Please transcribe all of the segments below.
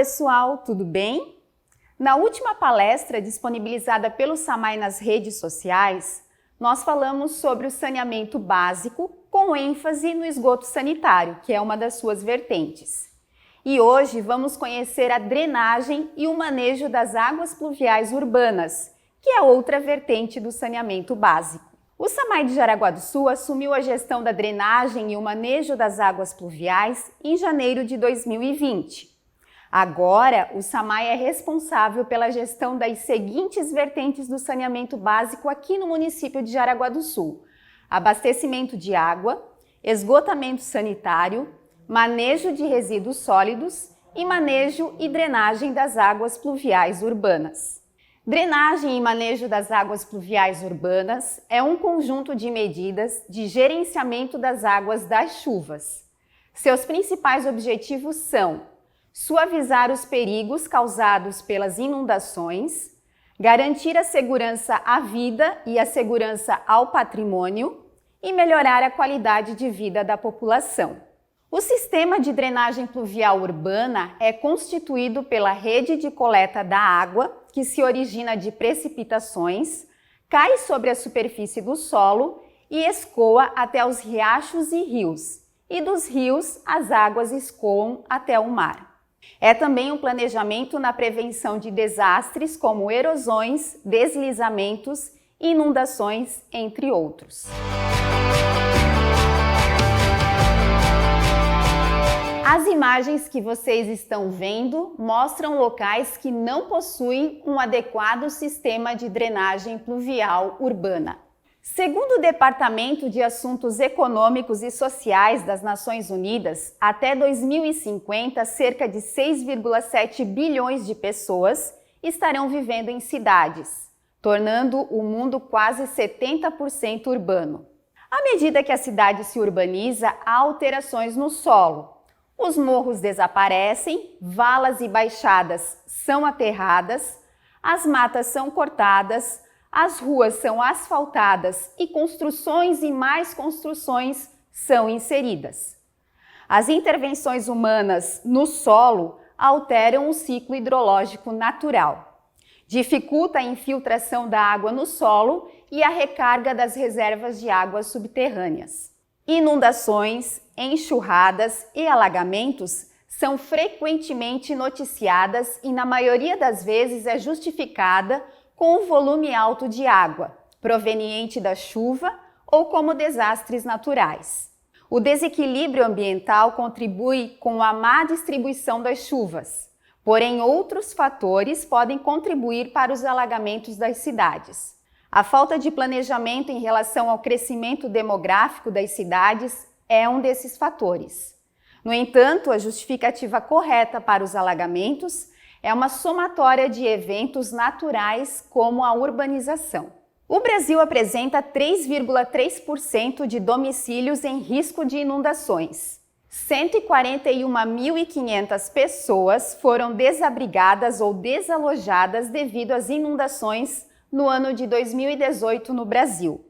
pessoal, tudo bem? Na última palestra disponibilizada pelo SAMAI nas redes sociais, nós falamos sobre o saneamento básico com ênfase no esgoto sanitário, que é uma das suas vertentes. E hoje vamos conhecer a drenagem e o manejo das águas pluviais urbanas, que é outra vertente do saneamento básico. O SAMAI de Jaraguá do Sul assumiu a gestão da drenagem e o manejo das águas pluviais em janeiro de 2020. Agora, o SAMAI é responsável pela gestão das seguintes vertentes do saneamento básico aqui no município de Jaraguá do Sul: abastecimento de água, esgotamento sanitário, manejo de resíduos sólidos e manejo e drenagem das águas pluviais urbanas. Drenagem e manejo das águas pluviais urbanas é um conjunto de medidas de gerenciamento das águas das chuvas. Seus principais objetivos são suavizar os perigos causados pelas inundações, garantir a segurança à vida e a segurança ao patrimônio e melhorar a qualidade de vida da população. O sistema de drenagem pluvial urbana é constituído pela rede de coleta da água, que se origina de precipitações, cai sobre a superfície do solo e escoa até os riachos e rios, e dos rios as águas escoam até o mar. É também um planejamento na prevenção de desastres como erosões, deslizamentos, inundações, entre outros. As imagens que vocês estão vendo mostram locais que não possuem um adequado sistema de drenagem pluvial urbana. Segundo o Departamento de Assuntos Econômicos e Sociais das Nações Unidas, até 2050, cerca de 6,7 bilhões de pessoas estarão vivendo em cidades, tornando o mundo quase 70% urbano. À medida que a cidade se urbaniza, há alterações no solo. Os morros desaparecem, valas e baixadas são aterradas, as matas são cortadas, as ruas são asfaltadas e construções e mais construções são inseridas. As intervenções humanas no solo alteram o ciclo hidrológico natural, dificulta a infiltração da água no solo e a recarga das reservas de águas subterrâneas. Inundações, enxurradas e alagamentos são frequentemente noticiadas e, na maioria das vezes, é justificada com o volume alto de água, proveniente da chuva ou como desastres naturais. O desequilíbrio ambiental contribui com a má distribuição das chuvas, porém outros fatores podem contribuir para os alagamentos das cidades. A falta de planejamento em relação ao crescimento demográfico das cidades é um desses fatores. No entanto, a justificativa correta para os alagamentos é uma somatória de eventos naturais como a urbanização. O Brasil apresenta 3,3% de domicílios em risco de inundações. 141.500 pessoas foram desabrigadas ou desalojadas devido às inundações no ano de 2018 no Brasil.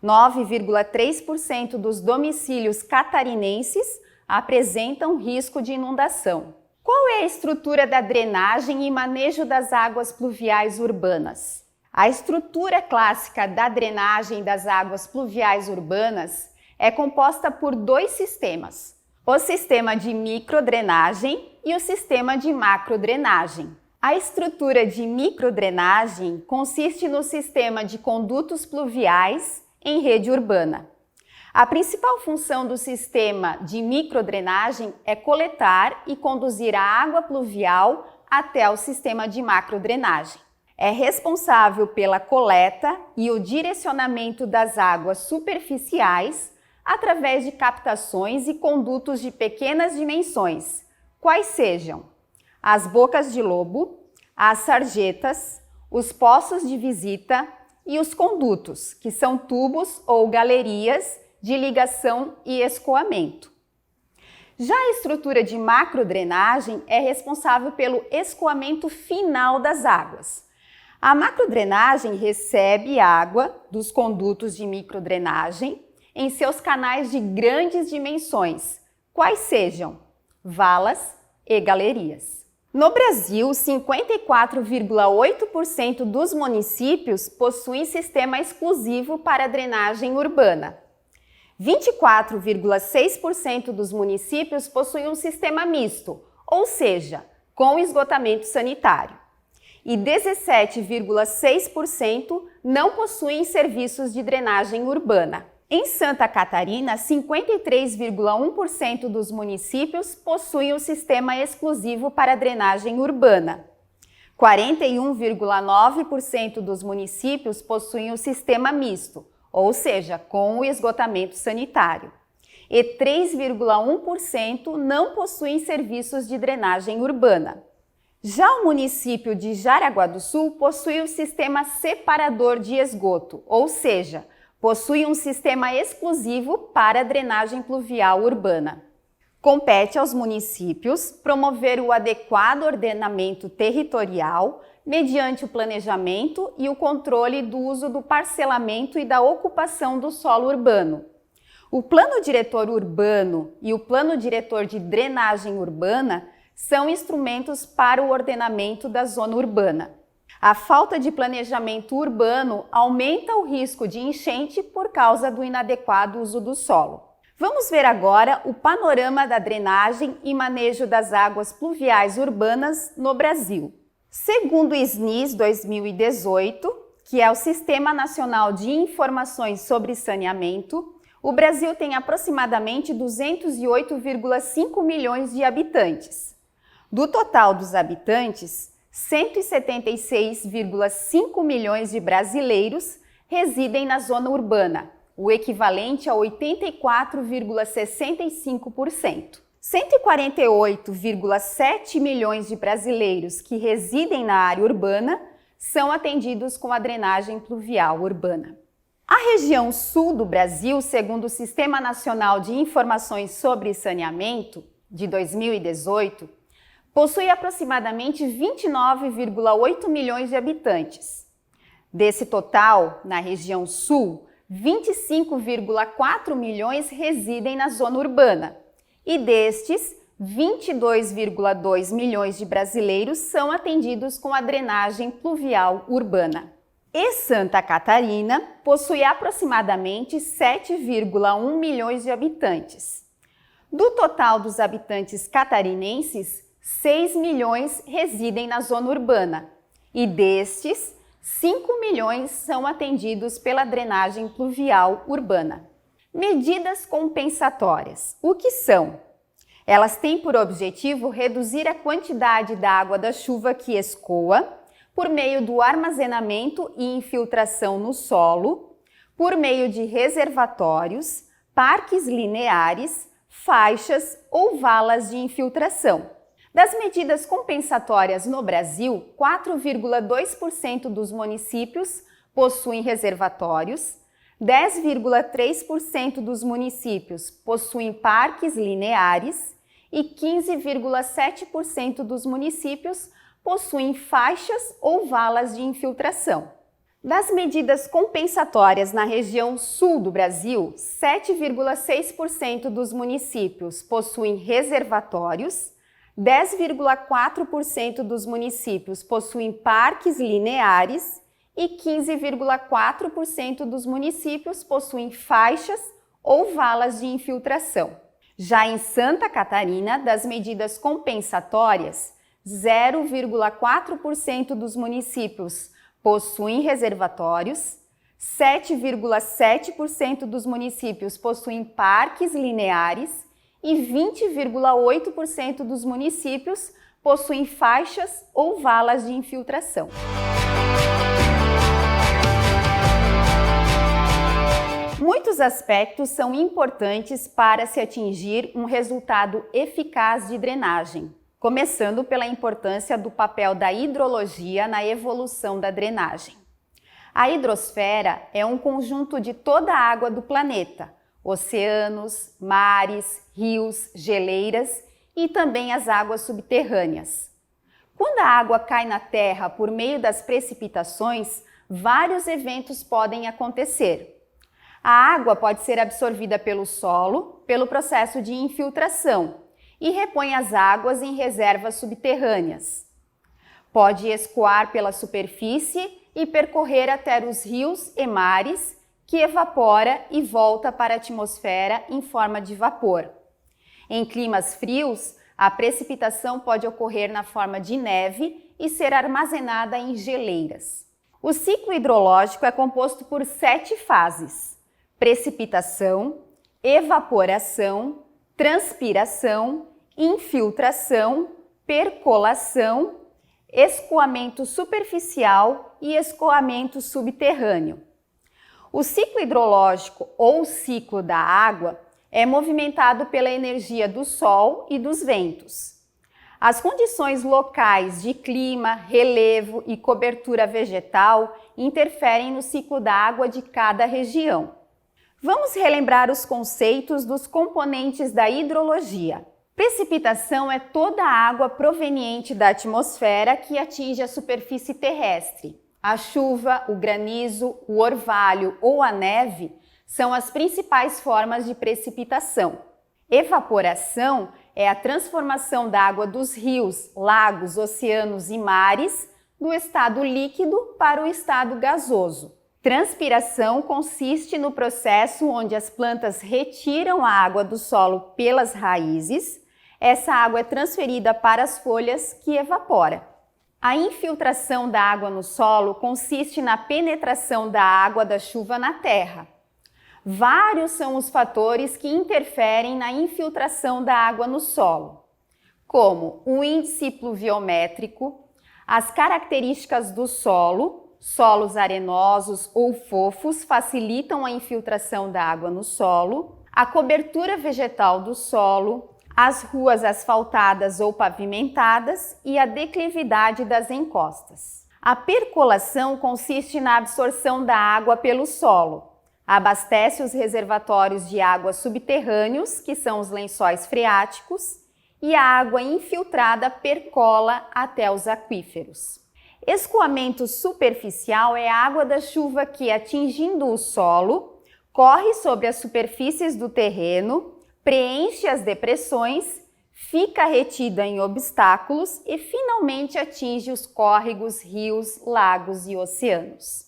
9,3% dos domicílios catarinenses apresentam risco de inundação. Qual é a estrutura da drenagem e manejo das águas pluviais urbanas? A estrutura clássica da drenagem das águas pluviais urbanas é composta por dois sistemas: o sistema de microdrenagem e o sistema de macrodrenagem. A estrutura de microdrenagem consiste no sistema de condutos pluviais em rede urbana. A principal função do sistema de microdrenagem é coletar e conduzir a água pluvial até o sistema de macrodrenagem. É responsável pela coleta e o direcionamento das águas superficiais através de captações e condutos de pequenas dimensões, quais sejam as bocas de lobo, as sarjetas, os poços de visita e os condutos, que são tubos ou galerias de ligação e escoamento. Já a estrutura de macrodrenagem é responsável pelo escoamento final das águas. A macrodrenagem recebe água dos condutos de microdrenagem em seus canais de grandes dimensões, quais sejam valas e galerias. No Brasil, 54,8% dos municípios possuem sistema exclusivo para drenagem urbana. 24,6% dos municípios possuem um sistema misto, ou seja, com esgotamento sanitário. E 17,6% não possuem serviços de drenagem urbana. Em Santa Catarina, 53,1% dos municípios possuem o sistema exclusivo para drenagem urbana. 41,9% dos municípios possuem o sistema misto, ou seja, com o esgotamento sanitário. E 3,1% não possuem serviços de drenagem urbana. Já o município de Jaraguá do Sul possui o sistema separador de esgoto, ou seja, possui um sistema exclusivo para drenagem pluvial urbana. Compete aos municípios promover o adequado ordenamento territorial mediante o planejamento e o controle do uso do parcelamento e da ocupação do solo urbano. O Plano Diretor Urbano e o Plano Diretor de Drenagem Urbana são instrumentos para o ordenamento da zona urbana. A falta de planejamento urbano aumenta o risco de enchente por causa do inadequado uso do solo. Vamos ver agora o panorama da drenagem e manejo das águas pluviais urbanas no Brasil. Segundo o SNIS 2018, que é o Sistema Nacional de Informações sobre Saneamento, o Brasil tem aproximadamente 208,5 milhões de habitantes. Do total dos habitantes, 176,5 milhões de brasileiros residem na zona urbana, o equivalente a 84,65%. 148,7 milhões de brasileiros que residem na área urbana são atendidos com a drenagem pluvial urbana. A região sul do Brasil, segundo o Sistema Nacional de Informações sobre Saneamento, de 2018, possui aproximadamente 29,8 milhões de habitantes. Desse total, na região sul, 25,4 milhões residem na zona urbana. E destes, 22,2 milhões de brasileiros são atendidos com a drenagem pluvial urbana. E Santa Catarina possui aproximadamente 7,1 milhões de habitantes. Do total dos habitantes catarinenses, 6 milhões residem na zona urbana e destes, 5 milhões são atendidos pela drenagem pluvial urbana. Medidas compensatórias. O que são? Elas têm por objetivo reduzir a quantidade da água da chuva que escoa por meio do armazenamento e infiltração no solo, por meio de reservatórios, parques lineares, faixas ou valas de infiltração. Das medidas compensatórias no Brasil, 4,2% dos municípios possuem reservatórios, 10,3% dos municípios possuem parques lineares e 15,7% dos municípios possuem faixas ou valas de infiltração. Das medidas compensatórias na região sul do Brasil, 7,6% dos municípios possuem reservatórios, 10,4% dos municípios possuem parques lineares e 15,4% dos municípios possuem faixas ou valas de infiltração. Já em Santa Catarina, das medidas compensatórias, 0,4% dos municípios possuem reservatórios, 7,7% dos municípios possuem parques lineares e 20,8% dos municípios possuem faixas ou valas de infiltração. Muitos aspectos são importantes para se atingir um resultado eficaz de drenagem, começando pela importância do papel da hidrologia na evolução da drenagem. A hidrosfera é um conjunto de toda a água do planeta, oceanos, mares, rios, geleiras e também as águas subterrâneas. Quando a água cai na terra por meio das precipitações, vários eventos podem acontecer. A água pode ser absorvida pelo solo, pelo processo de infiltração, e repõe as águas em reservas subterrâneas. Pode escoar pela superfície e percorrer até os rios e mares, que evapora e volta para a atmosfera em forma de vapor. Em climas frios, a precipitação pode ocorrer na forma de neve e ser armazenada em geleiras. O ciclo hidrológico é composto por 7 fases: precipitação, evaporação, transpiração, infiltração, percolação, escoamento superficial e escoamento subterrâneo. O ciclo hidrológico ou ciclo da água é movimentado pela energia do sol e dos ventos. As condições locais de clima, relevo e cobertura vegetal interferem no ciclo da água de cada região. Vamos relembrar os conceitos dos componentes da hidrologia. Precipitação é toda a água proveniente da atmosfera que atinge a superfície terrestre. A chuva, o granizo, o orvalho ou a neve são as principais formas de precipitação. Evaporação é a transformação da água dos rios, lagos, oceanos e mares do estado líquido para o estado gasoso. Transpiração consiste no processo onde as plantas retiram a água do solo pelas raízes. Essa água é transferida para as folhas, que evapora. A infiltração da água no solo consiste na penetração da água da chuva na terra. Vários são os fatores que interferem na infiltração da água no solo, como o índice pluviométrico, as características do solo, solos arenosos ou fofos facilitam a infiltração da água no solo, a cobertura vegetal do solo, as ruas asfaltadas ou pavimentadas e a declividade das encostas. A percolação consiste na absorção da água pelo solo. Abastece os reservatórios de água subterrâneos, que são os lençóis freáticos, e a água infiltrada percola até os aquíferos. Escoamento superficial é a água da chuva que, atingindo o solo, corre sobre as superfícies do terreno, preenche as depressões, fica retida em obstáculos e finalmente atinge os córregos, rios, lagos e oceanos.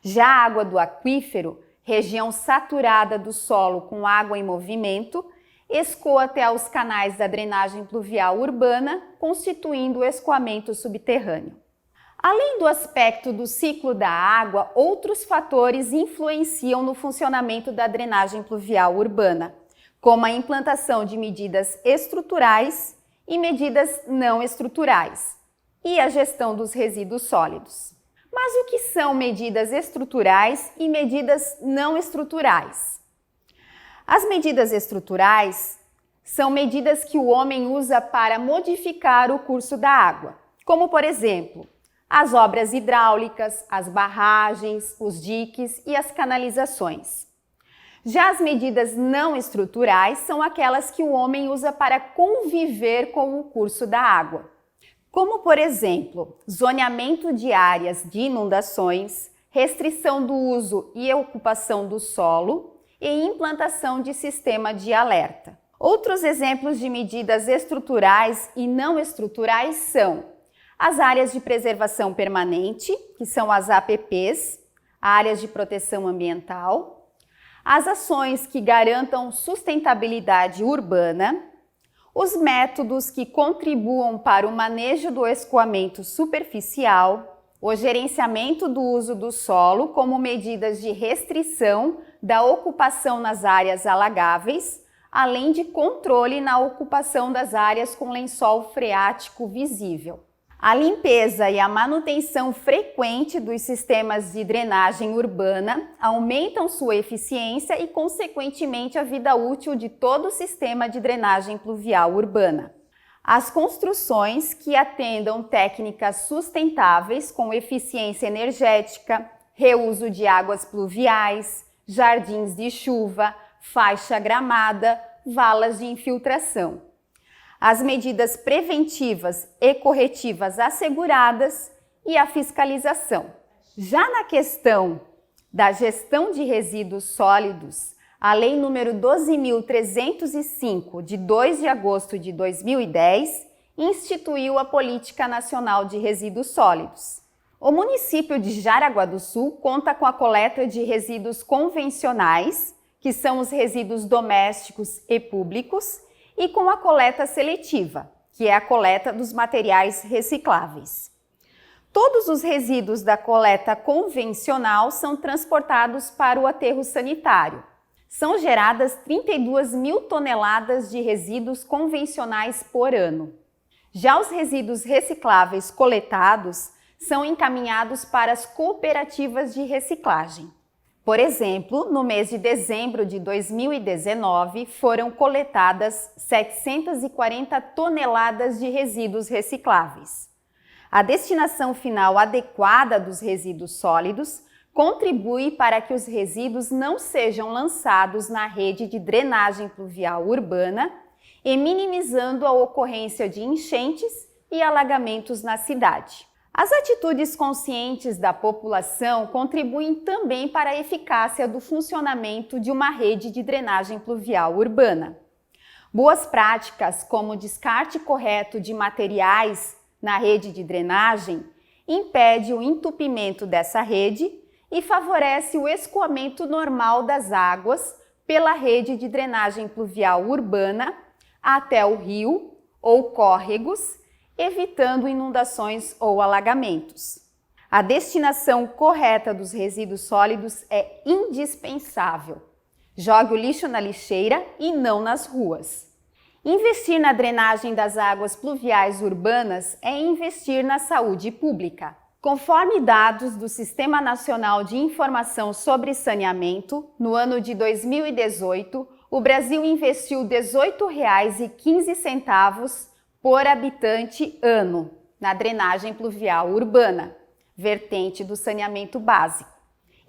Já a água do aquífero, região saturada do solo com água em movimento, escoa até os canais da drenagem pluvial urbana, constituindo o escoamento subterrâneo. Além do aspecto do ciclo da água, outros fatores influenciam no funcionamento da drenagem pluvial urbana, como a implantação de medidas estruturais e medidas não estruturais, e a gestão dos resíduos sólidos. Mas o que são medidas estruturais e medidas não estruturais? As medidas estruturais são medidas que o homem usa para modificar o curso da água, como, por exemplo, as obras hidráulicas, as barragens, os diques e as canalizações. Já as medidas não estruturais são aquelas que o homem usa para conviver com o curso da água, como, por exemplo, zoneamento de áreas de inundações, restrição do uso e ocupação do solo e implantação de sistema de alerta. Outros exemplos de medidas estruturais e não estruturais são as áreas de preservação permanente, que são as APPs, áreas de proteção ambiental, as ações que garantam sustentabilidade urbana, os métodos que contribuam para o manejo do escoamento superficial, o gerenciamento do uso do solo como medidas de restrição da ocupação nas áreas alagáveis, além de controle na ocupação das áreas com lençol freático visível. A limpeza e a manutenção frequente dos sistemas de drenagem urbana aumentam sua eficiência e, consequentemente, a vida útil de todo o sistema de drenagem pluvial urbana. As construções que atendam técnicas sustentáveis com eficiência energética, reuso de águas pluviais, jardins de chuva, faixa gramada, valas de infiltração. As medidas preventivas e corretivas asseguradas e a fiscalização. Já na questão da gestão de resíduos sólidos, a Lei nº 12.305, de 2 de agosto de 2010, instituiu a Política Nacional de Resíduos Sólidos. O município de Jaraguá do Sul conta com a coleta de resíduos convencionais, que são os resíduos domésticos e públicos, e com a coleta seletiva, que é a coleta dos materiais recicláveis. Todos os resíduos da coleta convencional são transportados para o aterro sanitário. São geradas 32 mil toneladas de resíduos convencionais por ano. Já os resíduos recicláveis coletados são encaminhados para as cooperativas de reciclagem. Por exemplo, no mês de dezembro de 2019, foram coletadas 740 toneladas de resíduos recicláveis. A destinação final adequada dos resíduos sólidos contribui para que os resíduos não sejam lançados na rede de drenagem pluvial urbana e minimizando a ocorrência de enchentes e alagamentos na cidade. As atitudes conscientes da população contribuem também para a eficácia do funcionamento de uma rede de drenagem pluvial urbana. Boas práticas, como o descarte correto de materiais na rede de drenagem, impede o entupimento dessa rede e favorece o escoamento normal das águas pela rede de drenagem pluvial urbana até o rio ou córregos, evitando inundações ou alagamentos. A destinação correta dos resíduos sólidos é indispensável. Jogue o lixo na lixeira e não nas ruas. Investir na drenagem das águas pluviais urbanas é investir na saúde pública. Conforme dados do Sistema Nacional de Informação sobre Saneamento, no ano de 2018, o Brasil investiu R$ 18,15 por habitante ano na drenagem pluvial urbana, vertente do saneamento básico,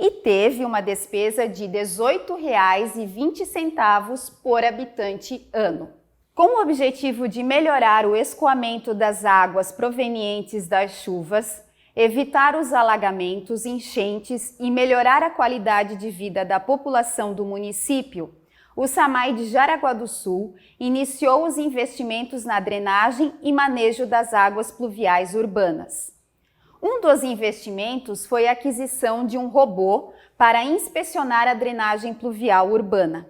e teve uma despesa de R$ 18,20 por habitante ano. Com o objetivo de melhorar o escoamento das águas provenientes das chuvas, evitar os alagamentos, enchentes e melhorar a qualidade de vida da população do município, o SAMAI de Jaraguá do Sul iniciou os investimentos na drenagem e manejo das águas pluviais urbanas. Um dos investimentos foi a aquisição de um robô para inspecionar a drenagem pluvial urbana.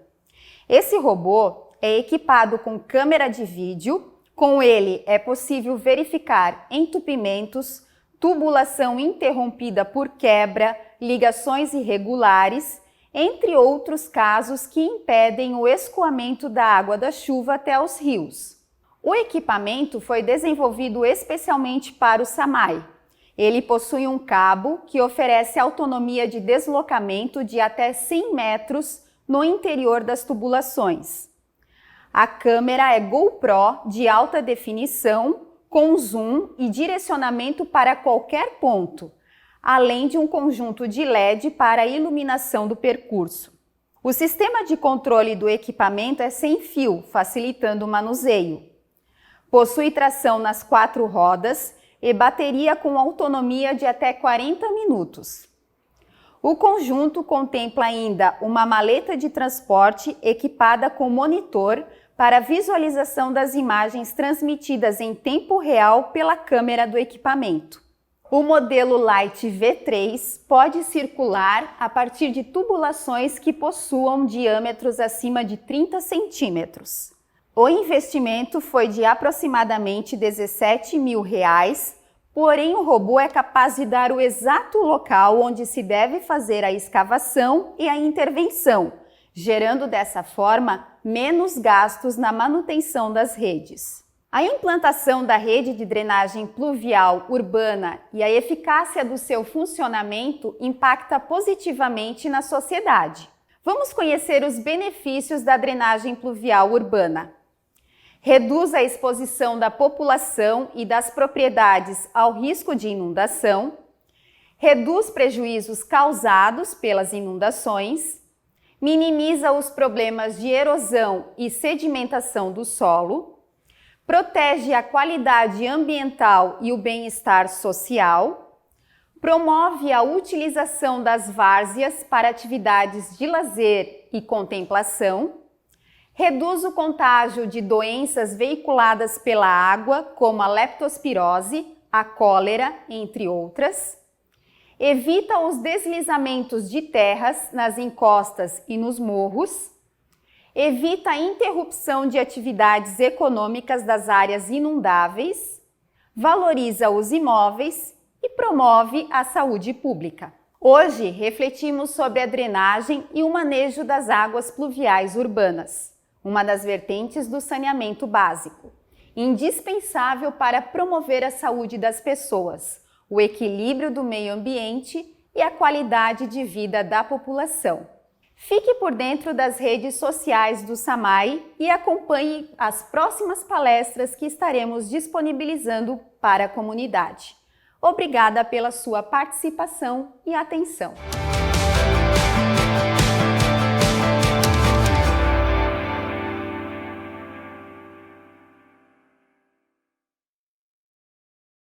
Esse robô é equipado com câmera de vídeo. Com ele é possível verificar entupimentos, tubulação interrompida por quebra, ligações irregulares, entre outros casos que impedem o escoamento da água da chuva até os rios. O equipamento foi desenvolvido especialmente para o SAMAI. Ele possui um cabo que oferece autonomia de deslocamento de até 100 metros no interior das tubulações. A câmera é GoPro de alta definição, com zoom e direcionamento para qualquer ponto, além de um conjunto de LED para a iluminação do percurso. O sistema de controle do equipamento é sem fio, facilitando o manuseio. Possui tração nas 4 rodas e bateria com autonomia de até 40 minutos. O conjunto contempla ainda uma maleta de transporte equipada com monitor para visualização das imagens transmitidas em tempo real pela câmera do equipamento. O modelo Light V3 pode circular a partir de tubulações que possuam diâmetros acima de 30 centímetros. O investimento foi de aproximadamente R$ 17 mil, porém o robô é capaz de dar o exato local onde se deve fazer a escavação e a intervenção, gerando dessa forma menos gastos na manutenção das redes. A implantação da rede de drenagem pluvial urbana e a eficácia do seu funcionamento impacta positivamente na sociedade. Vamos conhecer os benefícios da drenagem pluvial urbana. Reduz a exposição da população e das propriedades ao risco de inundação, reduz prejuízos causados pelas inundações, minimiza os problemas de erosão e sedimentação do solo, protege a qualidade ambiental e o bem-estar social, promove a utilização das várzeas para atividades de lazer lazer e contemplação, reduz o contágio de doenças veiculadas pela água, como a leptospirose, a cólera, entre outras, evita os deslizamentos de terras nas encostas e nos morros, evita a interrupção de atividades econômicas das áreas inundáveis, valoriza os imóveis e promove a saúde pública. Hoje, refletimos sobre a drenagem e o manejo das águas pluviais urbanas, uma das vertentes do saneamento básico, indispensável para promover a saúde das pessoas, o equilíbrio do meio ambiente e a qualidade de vida da população. Fique por dentro das redes sociais do SAMAI e acompanhe as próximas palestras que estaremos disponibilizando para a comunidade. Obrigada pela sua participação e atenção.